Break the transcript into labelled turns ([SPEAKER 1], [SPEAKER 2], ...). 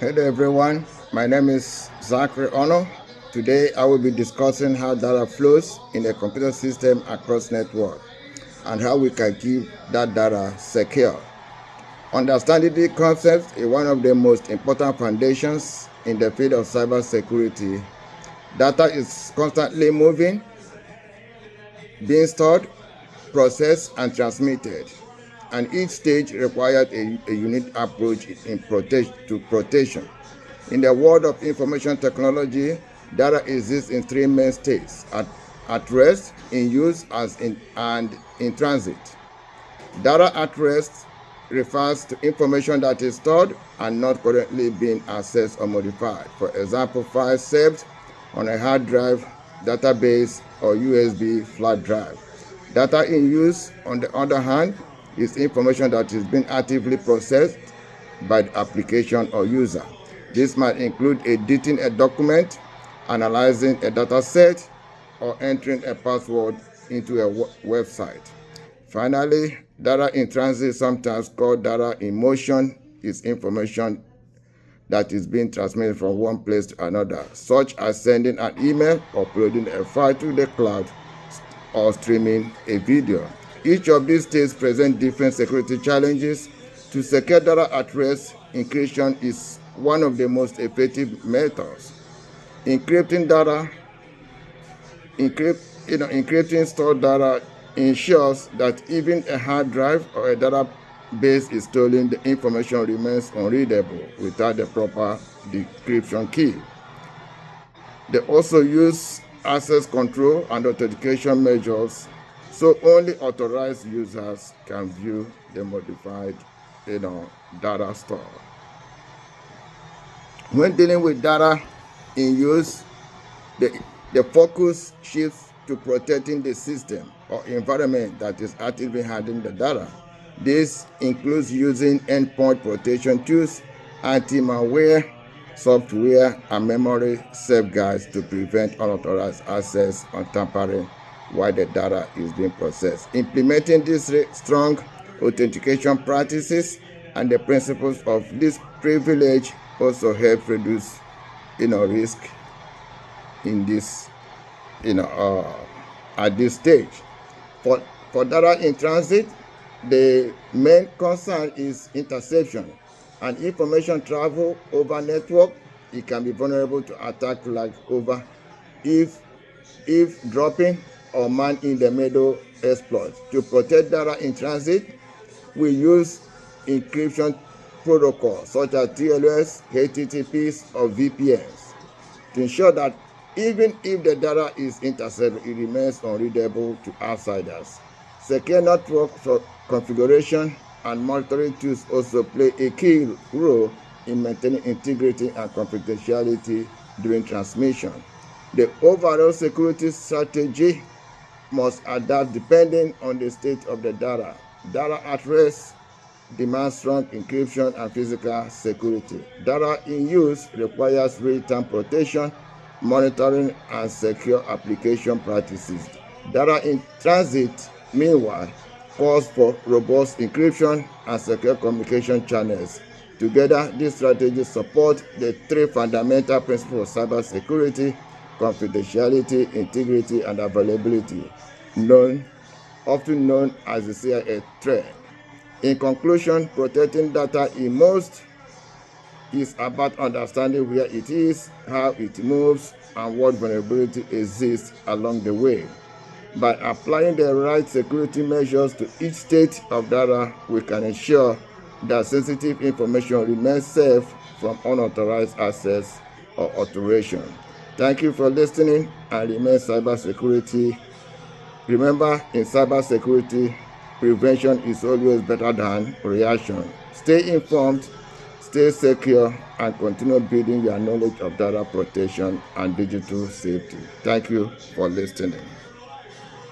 [SPEAKER 1] Hello everyone, my name is Zachary Ono. Today I will be discussing how data flows in a computer system across network and how we can keep that data secure. Understanding the concept is one of the most important foundations in the field of cybersecurity. Data is constantly moving, being stored, processed, and transmitted, and each stage required a unique approach to protection. In the world of information technology, data exists in three main states: at rest, in use, and in transit. Data at rest refers to information that is stored and not currently being accessed or modified. For example, files saved on a hard drive, database, or USB flash drive. Data in use, on the other hand, is information that is being actively processed by the application or user. This might include editing a document, analyzing a data set, or entering a password into a website. Finally, data in transit, sometimes called data in motion, is information that is being transmitted from one place to another, such as sending an email, uploading a file to the cloud, or streaming a video. Each of these states present different security challenges. To secure data at rest, encryption is one of the most effective methods. Encrypting stored data ensures that even a hard drive or a database is stolen, the information remains unreadable without the proper decryption key. They also use access control and authentication measures, so only authorized users can view the modified data stored. When dealing with data in use, the focus shifts to protecting the system or environment that is actively handling the data. This includes using endpoint protection tools, anti-malware software, and memory safeguards to prevent unauthorized access or tampering while the data is being processed. Implementing these strong authentication practices and the principles of this privilege also help reduce risk in this at this stage. For data in transit, the main concern is interception. And information travel over network, it can be vulnerable to attack like over dropping or man in the middle exploit. To protect data in transit, we use encryption protocols such as TLS, HTTPs, or VPNs to ensure that even if the data is intercepted, it remains unreadable to outsiders. Secure network configuration and monitoring tools also play a key role in maintaining integrity and confidentiality during transmission. The overall security strategy must adapt depending on the state of the data. Data at rest demands strong encryption and physical security. Data in use requires real-time protection, monitoring, and secure application practices. Data in transit, meanwhile, calls for robust encryption and secure communication channels. Together, these strategies support the three fundamental principles of cybersecurity: confidentiality, integrity, and availability, often known as the CIA thread. In conclusion, protecting data in most is about understanding where it is, how it moves, and what vulnerability exists along the way. By applying the right security measures to each state of data, we can ensure that sensitive information remains safe from unauthorized access or alteration. Thank you for listening, and remember, in cybersecurity, prevention is always better than reaction. Stay informed, stay secure, and continue building your knowledge of data protection and digital safety. Thank you for listening.